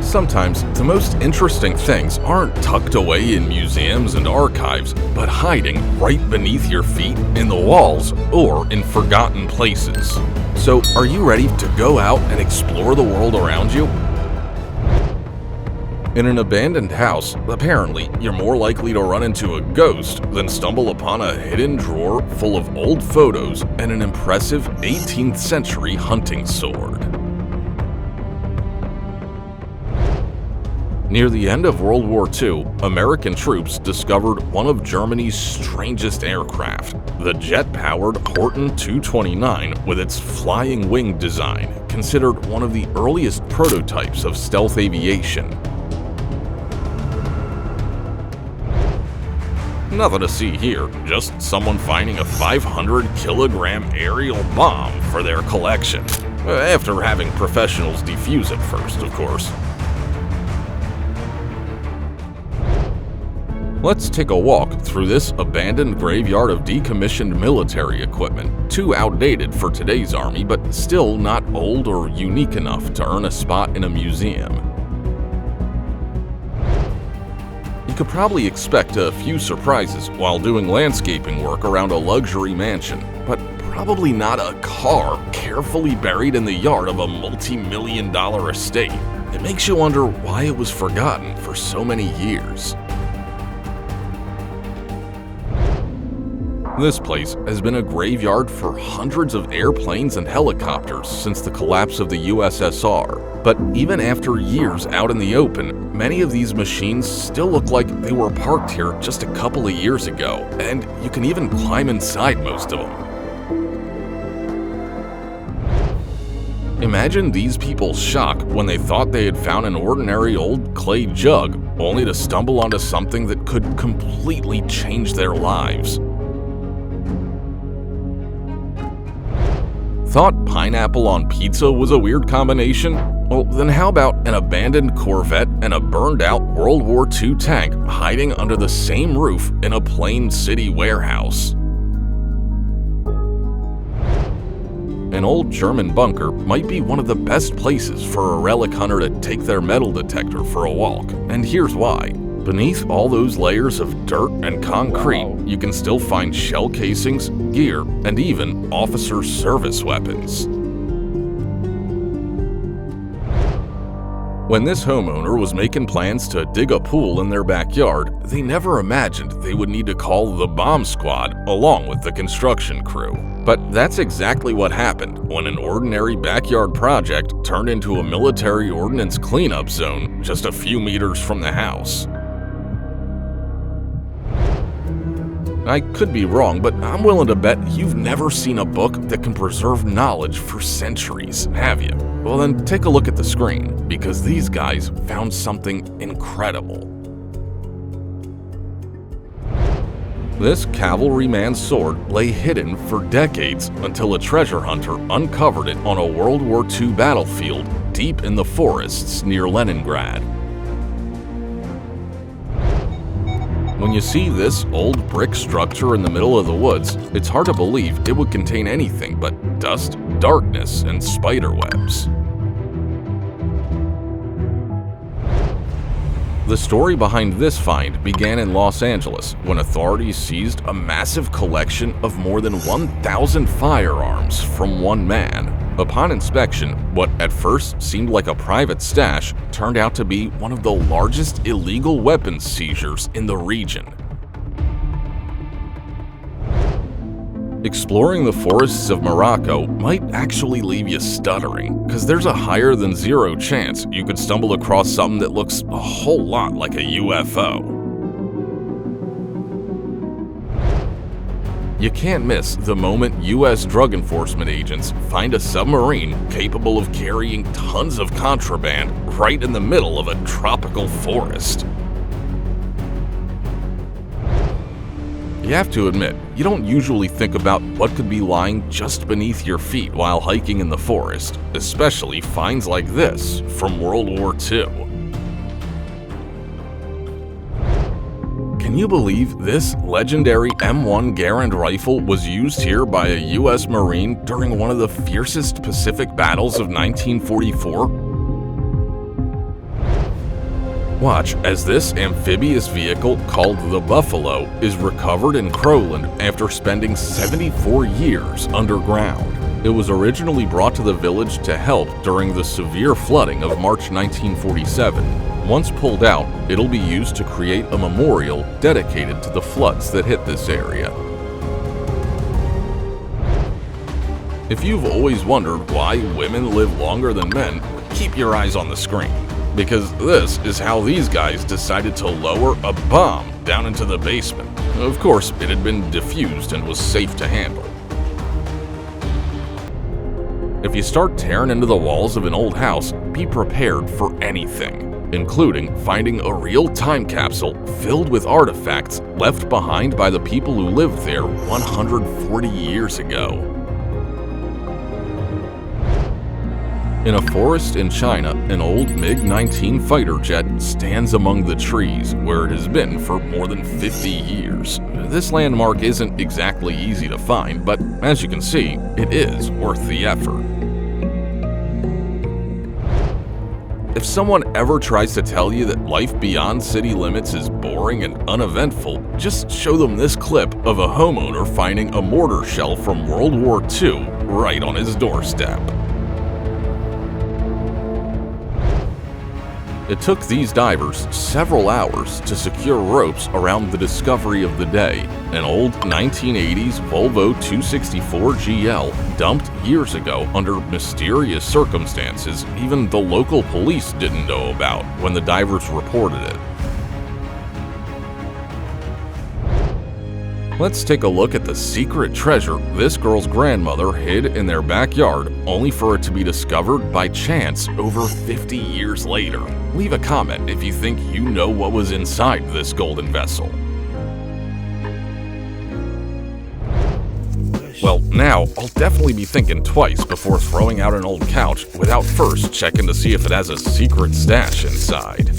Sometimes the most interesting things aren't tucked away in museums and archives, but hiding right beneath your feet, in the walls, or in forgotten places. So, are you ready to go out and explore the world around you? In an abandoned house, apparently, you're more likely to run into a ghost than stumble upon a hidden drawer full of old photos and an impressive 18th century hunting sword. Near the end of World War II, American troops discovered one of Germany's strangest aircraft, the jet-powered Horten 229 with its flying wing design, considered one of the earliest prototypes of stealth aviation. Nothing to see here, just someone finding a 500-kilogram aerial bomb for their collection. After having professionals defuse it first, of course. Let's take a walk through this abandoned graveyard of decommissioned military equipment, too outdated for today's army, but still not old or unique enough to earn a spot in a museum. You could probably expect a few surprises while doing landscaping work around a luxury mansion, but probably not a car carefully buried in the yard of a multi-million-dollar estate. It makes you wonder why it was forgotten for so many years. This place has been a graveyard for hundreds of airplanes and helicopters since the collapse of the USSR. But even after years out in the open, many of these machines still look like they were parked here just a couple of years ago, and you can even climb inside most of them. Imagine these people's shock when they thought they had found an ordinary old clay jug, only to stumble onto something that could completely change their lives. Thought pineapple on pizza was a weird combination? Well, then how about an abandoned Corvette and a burned-out World War II tank hiding under the same roof in a Plain City warehouse? An old German bunker might be one of the best places for a relic hunter to take their metal detector for a walk, and here's why. Beneath all those layers of dirt and concrete, you can still find shell casings, gear, and even officers' service weapons. When this homeowner was making plans to dig a pool in their backyard, they never imagined they would need to call the bomb squad along with the construction crew. But that's exactly what happened when an ordinary backyard project turned into a military ordnance cleanup zone just a few meters from the house. I could be wrong, but I'm willing to bet you've never seen a book that can preserve knowledge for centuries, have you? Well then take a look at the screen, because these guys found something incredible. This cavalryman's sword lay hidden for decades until a treasure hunter uncovered it on a World War II battlefield deep in the forests near Leningrad. When you see this old brick structure in the middle of the woods, it's hard to believe it would contain anything but dust, darkness, and spider webs. The story behind this find began in Los Angeles when authorities seized a massive collection of more than 1,000 firearms from one man. Upon inspection, what at first seemed like a private stash turned out to be one of the largest illegal weapons seizures in the region. Exploring the forests of Morocco might actually leave you stuttering, because there's a higher than zero chance you could stumble across something that looks a whole lot like a UFO. You can't miss the moment U.S. drug enforcement agents find a submarine capable of carrying tons of contraband right in the middle of a tropical forest. You have to admit, you don't usually think about what could be lying just beneath your feet while hiking in the forest, especially finds like this from World War II. Can you believe this legendary M1 Garand rifle was used here by a U.S. Marine during one of the fiercest Pacific battles of 1944? Watch as this amphibious vehicle called the Buffalo is recovered in Crowland after spending 74 years underground. It was originally brought to the village to help during the severe flooding of March 1947. Once pulled out, it'll be used to create a memorial dedicated to the floods that hit this area. If you've always wondered why women live longer than men, keep your eyes on the screen, because this is how these guys decided to lower a bomb down into the basement. Of course, it had been defused and was safe to handle. If you start tearing into the walls of an old house, be prepared for anything, including finding a real time capsule filled with artifacts left behind by the people who lived there 140 years ago. In a forest in China, an old MiG-19 fighter jet stands among the trees where it has been for more than 50 years. This landmark isn't exactly easy to find, but as you can see, it is worth the effort. If someone ever tries to tell you that life beyond city limits is boring and uneventful, just show them this clip of a homeowner finding a mortar shell from World War II right on his doorstep. It took these divers several hours to secure ropes around the discovery of the day, an old 1980s Volvo 264 GL dumped years ago under mysterious circumstances even the local police didn't know about when the divers reported it. Let's take a look at the secret treasure this girl's grandmother hid in their backyard, only for it to be discovered by chance over 50 years later. Leave a comment if you think you know what was inside this golden vessel. Well, now I'll definitely be thinking twice before throwing out an old couch without first checking to see if it has a secret stash inside.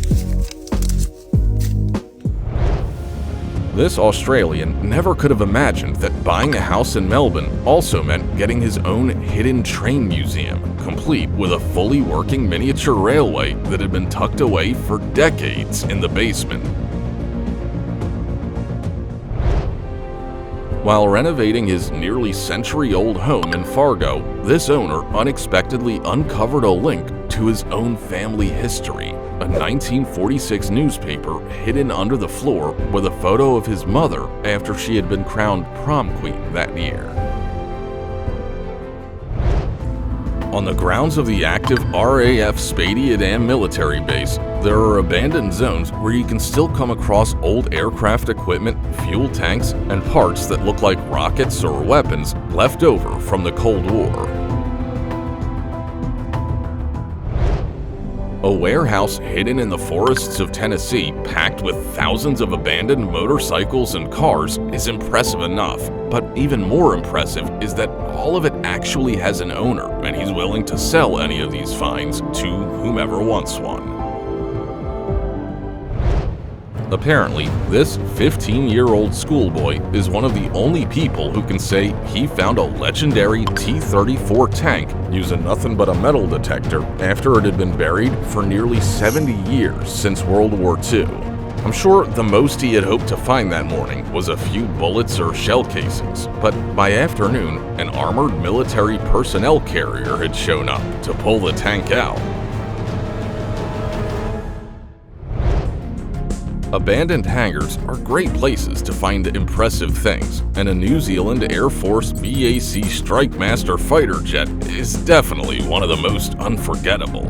This Australian never could have imagined that buying a house in Melbourne also meant getting his own hidden train museum, complete with a fully working miniature railway that had been tucked away for decades in the basement. While renovating his nearly century-old home in Fargo, this owner unexpectedly uncovered a link to his own family history. A 1946 newspaper hidden under the floor with a photo of his mother after she had been crowned prom queen that year. On the grounds of the active RAF Spadey-Adam military base, there are abandoned zones where you can still come across old aircraft equipment, fuel tanks, and parts that look like rockets or weapons left over from the Cold War. A warehouse hidden in the forests of Tennessee, packed with thousands of abandoned motorcycles and cars, is impressive enough. But even more impressive is that all of it actually has an owner, and he's willing to sell any of these finds to whomever wants one. Apparently, this 15-year-old schoolboy is one of the only people who can say he found a legendary T-34 tank using nothing but a metal detector after it had been buried for nearly 70 years since World War II. I'm sure the most he had hoped to find that morning was a few bullets or shell casings, but by afternoon, an armored military personnel carrier had shown up to pull the tank out. Abandoned hangars are great places to find impressive things, and a New Zealand Air Force BAC Strike Master fighter jet is definitely one of the most unforgettable.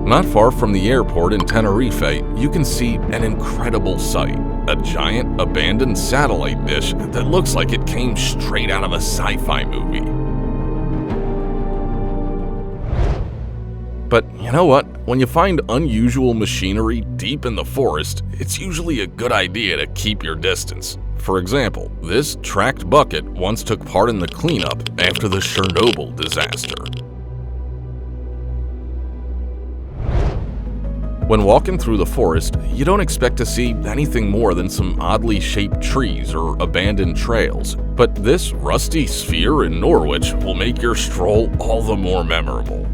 Not far from the airport in Tenerife, you can see an incredible sight, a giant abandoned satellite dish that looks like it came straight out of a sci-fi movie. But you know what? When you find unusual machinery deep in the forest, it's usually a good idea to keep your distance. For example, this tracked bucket once took part in the cleanup after the Chernobyl disaster. When walking through the forest, you don't expect to see anything more than some oddly shaped trees or abandoned trails, but this rusty sphere in Norwich will make your stroll all the more memorable.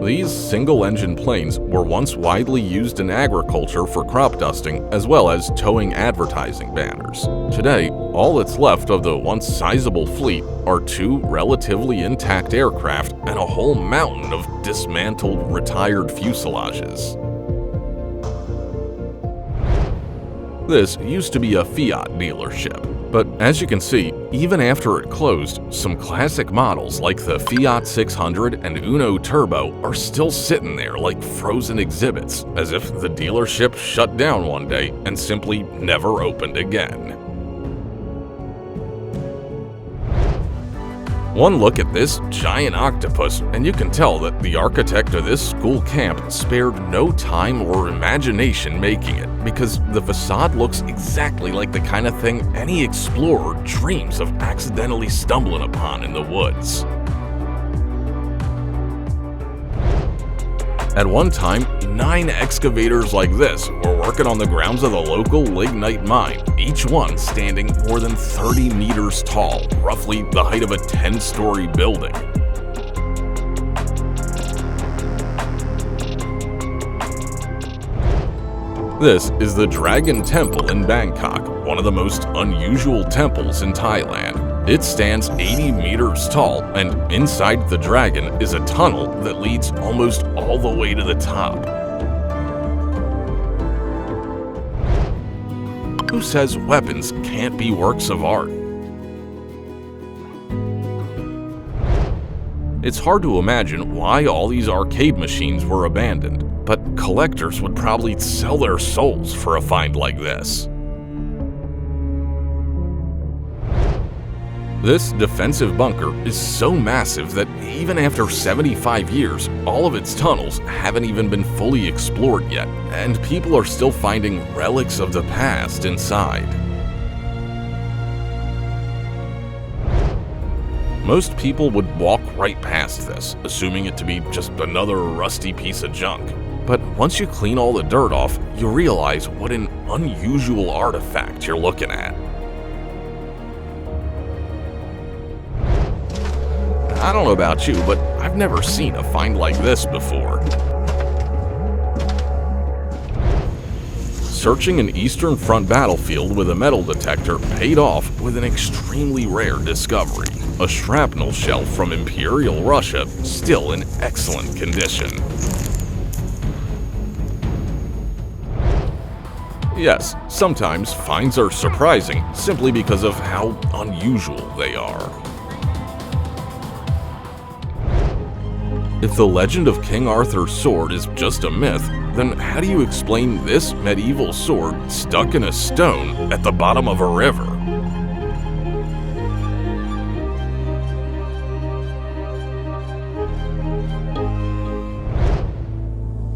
These single-engine planes were once widely used in agriculture for crop dusting as well as towing advertising banners. Today, all that's left of the once sizable fleet are 2 relatively intact aircraft and a whole mountain of dismantled, retired fuselages. This used to be a Fiat dealership, but as you can see, even after it closed, some classic models like the Fiat 600 and Uno Turbo are still sitting there like frozen exhibits, as if the dealership shut down one day and simply never opened again. One look at this giant octopus, and you can tell that the architect of this school camp spared no time or imagination making it, because the facade looks exactly like the kind of thing any explorer dreams of accidentally stumbling upon in the woods. At one time, 9 excavators like this were working on the grounds of the local lignite mine, each one standing more than 30 meters tall, roughly the height of a 10-story building. This is the Dragon Temple in Bangkok, one of the most unusual temples in Thailand. It stands 80 meters tall, and inside the dragon is a tunnel that leads almost all the way to the top. Who says weapons can't be works of art? It's hard to imagine why all these arcade machines were abandoned, but collectors would probably sell their souls for a find like this. This defensive bunker is so massive that even after 75 years, all of its tunnels haven't even been fully explored yet, and people are still finding relics of the past inside. Most people would walk right past this, assuming it to be just another rusty piece of junk. But once you clean all the dirt off, you realize what an unusual artifact you're looking at. I don't know about you, but I've never seen a find like this before. Searching an Eastern Front battlefield with a metal detector paid off with an extremely rare discovery: a shrapnel shell from Imperial Russia, still in excellent condition. Yes, sometimes finds are surprising simply because of how unusual they are. If the legend of King Arthur's sword is just a myth, then how do you explain this medieval sword stuck in a stone at the bottom of a river?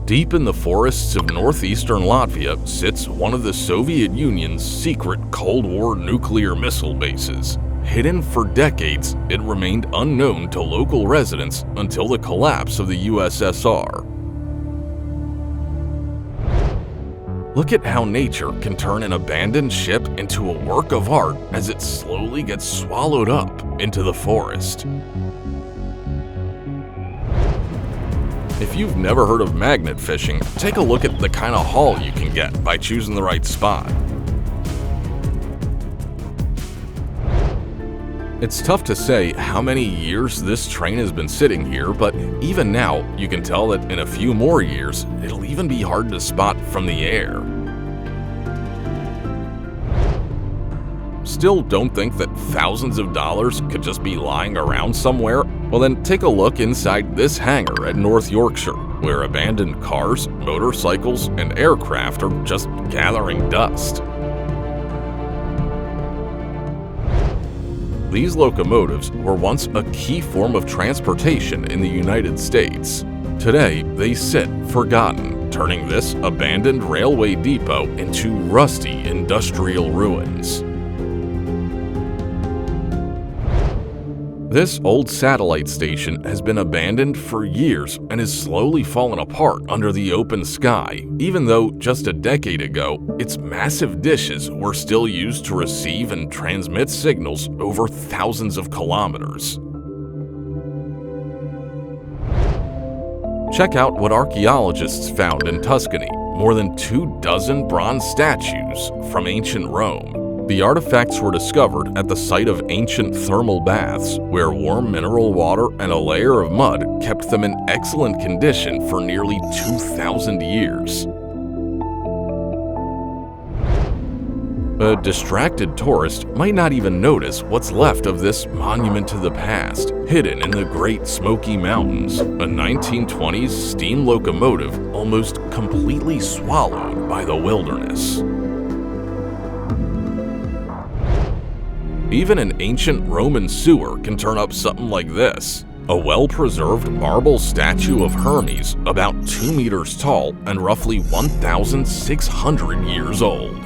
Deep in the forests of northeastern Latvia sits one of the Soviet Union's secret Cold War nuclear missile bases. Hidden for decades, it remained unknown to local residents until the collapse of the USSR. Look at how nature can turn an abandoned ship into a work of art as it slowly gets swallowed up into the forest. If you've never heard of magnet fishing, take a look at the kind of haul you can get by choosing the right spot. It's tough to say how many years this train has been sitting here, but even now, you can tell that in a few more years, it'll even be hard to spot from the air. Still don't think that thousands of dollars could just be lying around somewhere? Well then, take a look inside this hangar at North Yorkshire, where abandoned cars, motorcycles, and aircraft are just gathering dust. These locomotives were once a key form of transportation in the United States. Today, they sit forgotten, turning this abandoned railway depot into rusty industrial ruins. This old satellite station has been abandoned for years and is slowly falling apart under the open sky, even though just a decade ago, its massive dishes were still used to receive and transmit signals over thousands of kilometers. Check out what archaeologists found in Tuscany: more than 24 bronze statues from ancient Rome. The artifacts were discovered at the site of ancient thermal baths, where warm mineral water and a layer of mud kept them in excellent condition for nearly 2,000 years. A distracted tourist might not even notice what's left of this monument to the past, hidden in the Great Smoky Mountains, a 1920s steam locomotive almost completely swallowed by the wilderness. Even an ancient Roman sewer can turn up something like this: a well-preserved marble statue of Hermes about 2 meters tall and roughly 1,600 years old.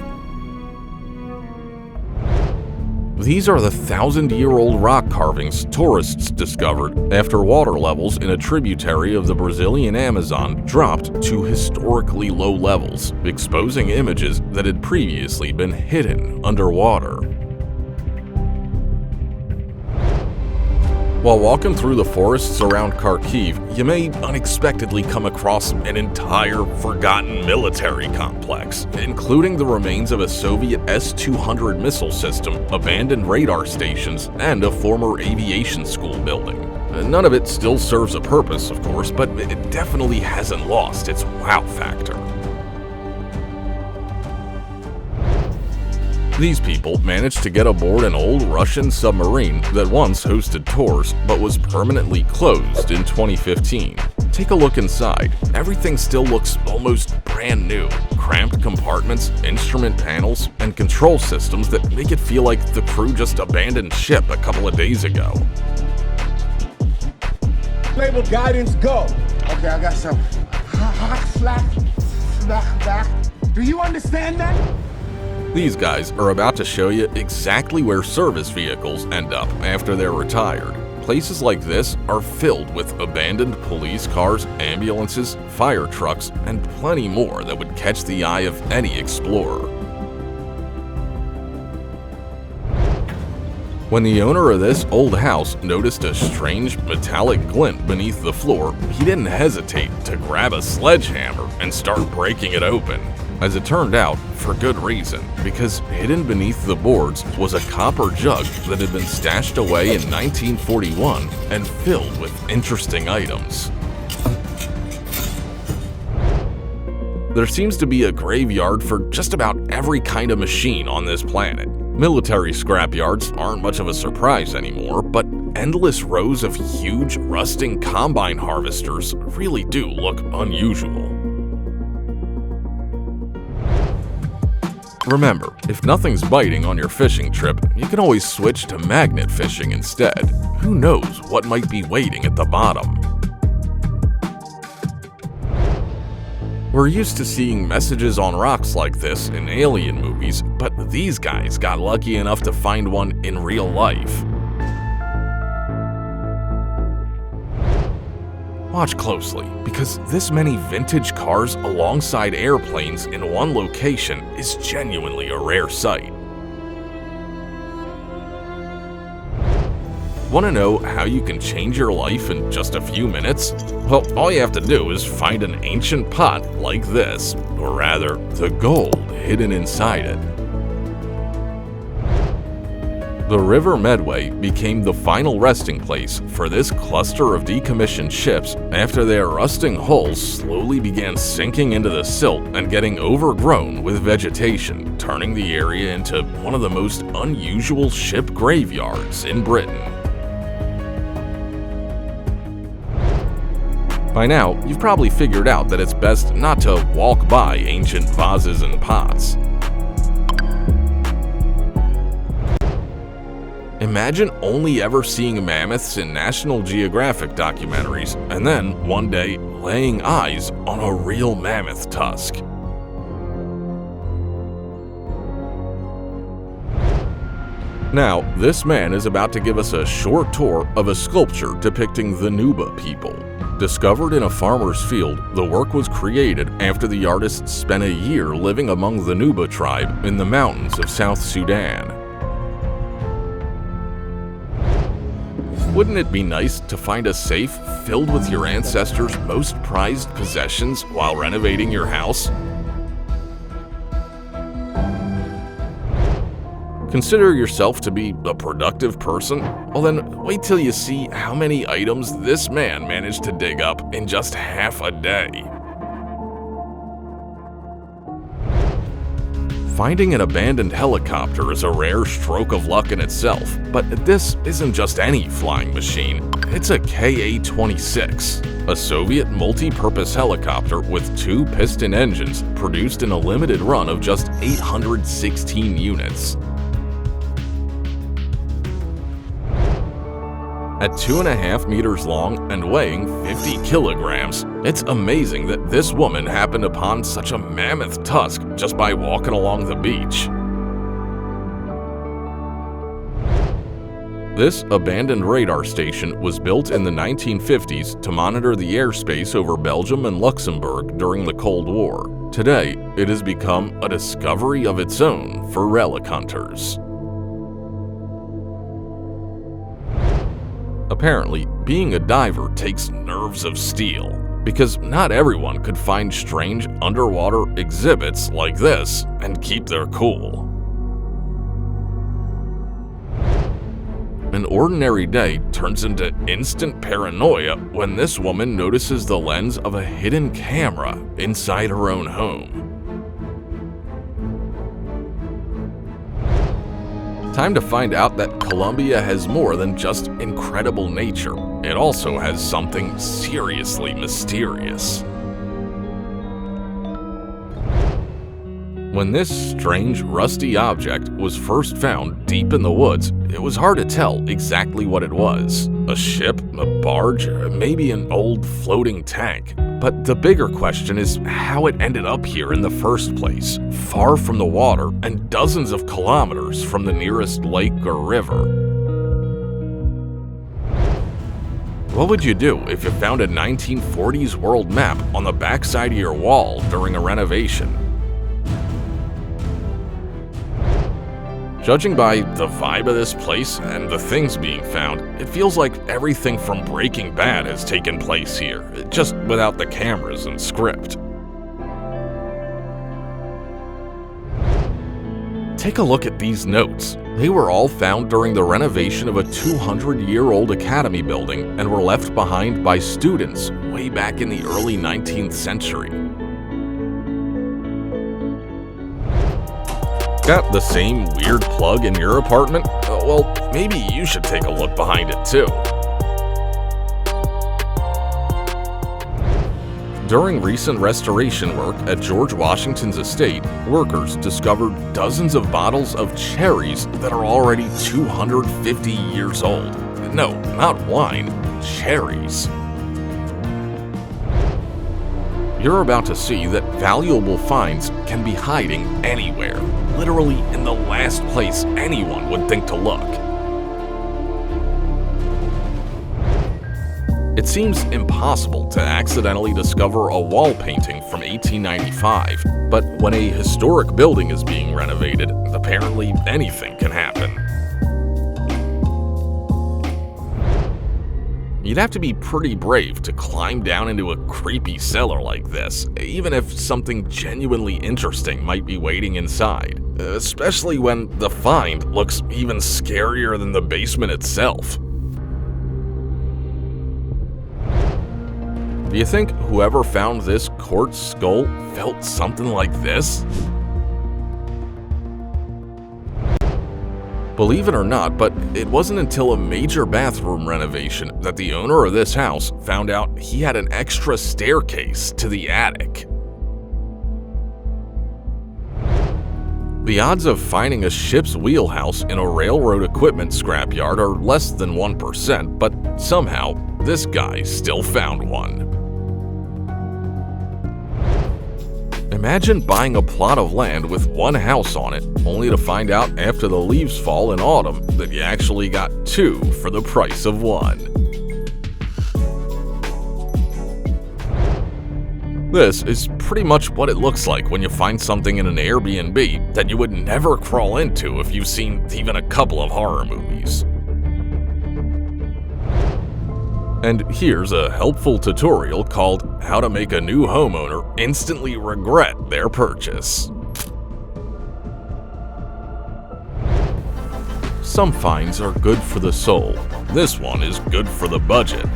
These are the 1,000-year-old rock carvings tourists discovered after water levels in a tributary of the Brazilian Amazon dropped to historically low levels, exposing images that had previously been hidden underwater. While walking through the forests around Kharkiv, you may unexpectedly come across an entire forgotten military complex, including the remains of a Soviet S-200 missile system, abandoned radar stations, and a former aviation school building. None of it still serves a purpose, of course, but it definitely hasn't lost its wow factor. These people managed to get aboard an old Russian submarine that once hosted tours but was permanently closed in 2015. Take a look inside. Everything still looks almost brand new. Cramped compartments, instrument panels, and control systems that make it feel like the crew just abandoned ship a couple of days ago. Label guidance, go. Okay, I got some hot slack. Do you understand that? These guys are about to show you exactly where service vehicles end up after they're retired. Places like this are filled with abandoned police cars, ambulances, fire trucks, and plenty more that would catch the eye of any explorer. When the owner of this old house noticed a strange metallic glint beneath the floor, he didn't hesitate to grab a sledgehammer and start breaking it open. As it turned out, for good reason, because hidden beneath the boards was a copper jug that had been stashed away in 1941 and filled with interesting items. There seems to be a graveyard for just about every kind of machine on this planet. Military scrapyards aren't much of a surprise anymore, but endless rows of huge, rusting combine harvesters really do look unusual. Remember, if nothing's biting on your fishing trip, you can always switch to magnet fishing instead. Who knows what might be waiting at the bottom? We're used to seeing messages on rocks like this in alien movies, but these guys got lucky enough to find one in real life. Watch closely, because this many vintage cars alongside airplanes in one location is genuinely a rare sight. Want to know how you can change your life in just a few minutes? Well, all you have to do is find an ancient pot like this, or rather, the gold hidden inside it. The River Medway became the final resting place for this cluster of decommissioned ships after their rusting hulls slowly began sinking into the silt and getting overgrown with vegetation, turning the area into one of the most unusual ship graveyards in Britain. By now, you've probably figured out that it's best not to walk by ancient vases and pots. Imagine only ever seeing mammoths in National Geographic documentaries, and then, one day, laying eyes on a real mammoth tusk. Now, this man is about to give us a short tour of a sculpture depicting the Nuba people. Discovered in a farmer's field, the work was created after the artist spent a year living among the Nuba tribe in the mountains of South Sudan. Wouldn't it be nice to find a safe filled with your ancestors' most prized possessions while renovating your house? Consider yourself to be a productive person? Well then, wait till you see how many items this man managed to dig up in just half a day. Finding an abandoned helicopter is a rare stroke of luck in itself, but this isn't just any flying machine. It's a Ka-26, a Soviet multi-purpose helicopter with 2 piston engines produced in a limited run of just 816 units. At 2.5 meters long and weighing 50 kilograms, it's amazing that this woman happened upon such a mammoth tusk just by walking along the beach. This abandoned radar station was built in the 1950s to monitor the airspace over Belgium and Luxembourg during the Cold War. Today, it has become a discovery of its own for relic hunters. Apparently, being a diver takes nerves of steel, because not everyone could find strange underwater exhibits like this and keep their cool. An ordinary day turns into instant paranoia when this woman notices the lens of a hidden camera inside her own home. Time to find out that Colombia has more than just incredible nature. It also has something seriously mysterious. When this strange, rusty object was first found deep in the woods, it was hard to tell exactly what it was. A ship, a barge, maybe an old floating tank. But the bigger question is how it ended up here in the first place, far from the water and dozens of kilometers from the nearest lake or river. What would you do if you found a 1940s world map on the backside of your wall during a renovation? Judging by the vibe of this place and the things being found, it feels like everything from Breaking Bad has taken place here, just without the cameras and script. Take a look at these notes. They were all found during the renovation of a 200-year-old academy building and were left behind by students way back in the early 19th century. Got the same weird plug in your apartment? Well, maybe you should take a look behind it too. During recent restoration work at George Washington's estate, workers discovered dozens of bottles of cherries that are already 250 years old. No, not wine, cherries. You're about to see that valuable finds can be hiding anywhere, literally in the last place anyone would think to look. It seems impossible to accidentally discover a wall painting from 1895, but when a historic building is being renovated, apparently anything can happen. You'd have to be pretty brave to climb down into a creepy cellar like this, even if something genuinely interesting might be waiting inside, especially when the find looks even scarier than the basement itself. Do you think whoever found this quartz skull felt something like this? Believe it or not, but it wasn't until a major bathroom renovation that the owner of this house found out he had an extra staircase to the attic. The odds of finding a ship's wheelhouse in a railroad equipment scrapyard are less than 1%, but somehow this guy still found one. Imagine buying a plot of land with one house on it, only to find out after the leaves fall in autumn that you actually got two for the price of one. This is pretty much what it looks like when you find something in an Airbnb that you would never crawl into if you've seen even a couple of horror movies. And here's a helpful tutorial called How to Make a New Homeowner Instantly Regret Their Purchase. Some finds are good for the soul. This one is good for the budget.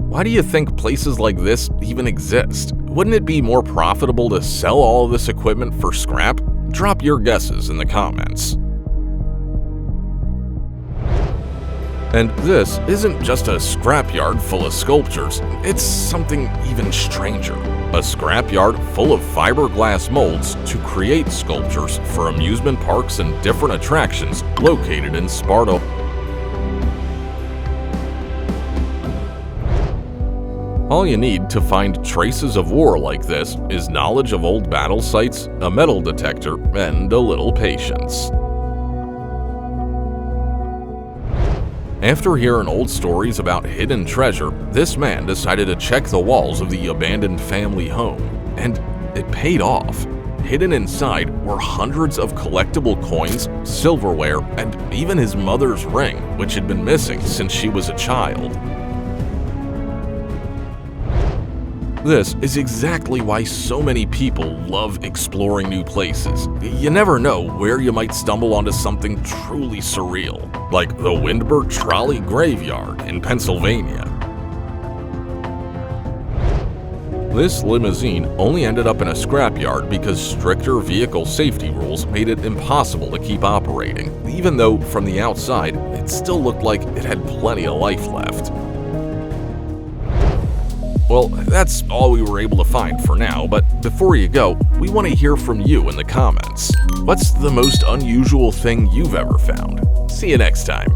Why do you think places like this even exist? Wouldn't it be more profitable to sell all of this equipment for scrap? Drop your guesses in the comments. And this isn't just a scrapyard full of sculptures, it's something even stranger. A scrapyard full of fiberglass molds to create sculptures for amusement parks and different attractions located in Sparta. All you need to find traces of war like this is knowledge of old battle sites, a metal detector, and a little patience. After hearing old stories about hidden treasure, this man decided to check the walls of the abandoned family home, and it paid off. Hidden inside were hundreds of collectible coins, silverware, and even his mother's ring, which had been missing since she was a child. This is exactly why so many people love exploring new places. You never know where you might stumble onto something truly surreal, like the Windber Trolley Graveyard in Pennsylvania. This limousine only ended up in a scrapyard because stricter vehicle safety rules made it impossible to keep operating, even though from the outside it still looked like it had plenty of life left. Well, that's all we were able to find for now, but before you go, we want to hear from you in the comments. What's the most unusual thing you've ever found? See you next time.